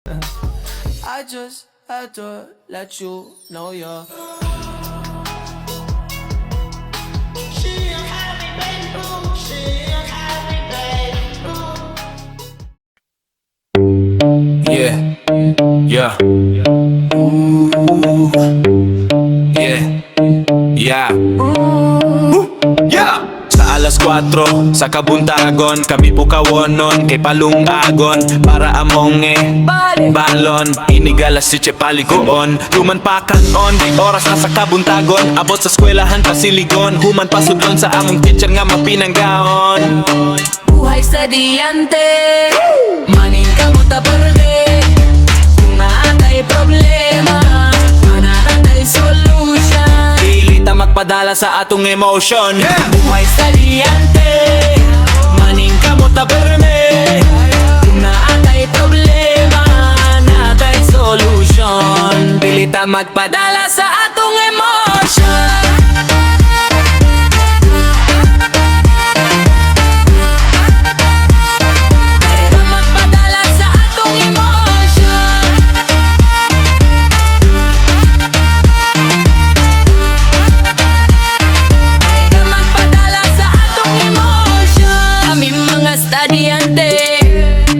I just had to let you know you're Yeah, yeah, yeah, yeah, yeah. Sa alas 4, sa kabuntagon, kami pukawon nun, kay palungagon, para among balon, inigalas si Chepaliguon, human pa kanon, kay oras na sa kabuntagon, abot sa eskwelahan pa siligon, human pa sudlon sa among teacher nga mapinanggaon. Buhay sa diyante, maning kamuta perde. Kung naatay problema, manatay solution. Dili ta magpadala sa atong emotion. Buhay sa diyante, maning kamuta perde. Kung naatay problema, natay solution. Dili ta magpadala sa atong emotion.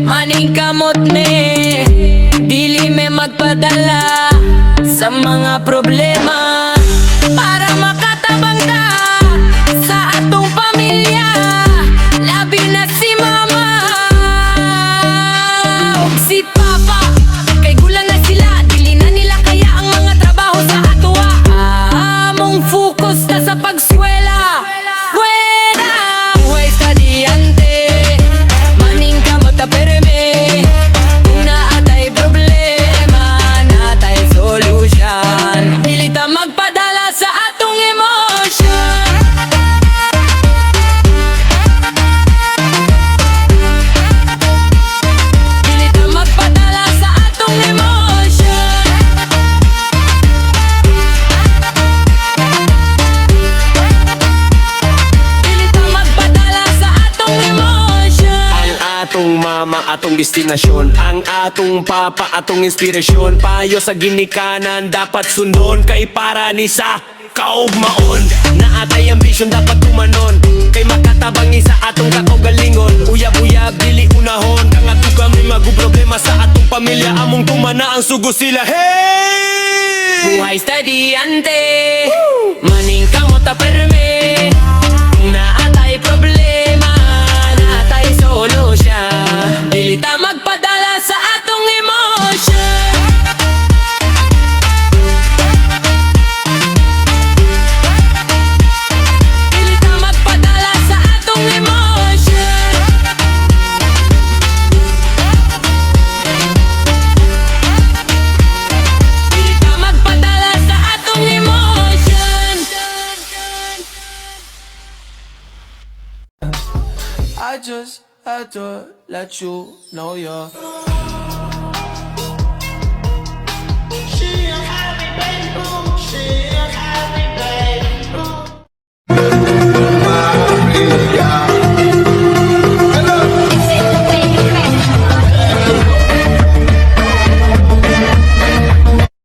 Maning kamot me, dili me magpadala sa mga problema, para makatabang ta sa atong pamilya, labi na si mama ug si papa, kay gulang na sila, dili na nila kaya ang mga trabaho sa atoa. Among focus na sa pagswela, buhay sa diyante, maning kamot ta perme. Kung naatay problema, natay solution. Dili ta magpadala sa atong emotion. Dili ta magpadala sa atong emotion. Dili ta magpadala sa atong emotion. Ang atong mama, atong destinasyon. Ang atong papa, atong inspirasyon. Payo sa ginikanan, dapat sundon. Kay para ni sa kaugmaon. Naatay ambisyon, dapat tumanon. Kay makatabangi sa atong kakaugalingon. Uyab-uyab, dili unahon. Kang ato kami maguproblema sa atong pamilya. Among tumana ang sugo sila. Hey! Buhay sa diyante, maning kamot ta perme. Kung naatay problema, natay solution. Dili ta magpadala sa atong emotion. Dili ta magpadala sa atong emotion. Dili ta magpadala sa atong emotion. I just had to let you know you're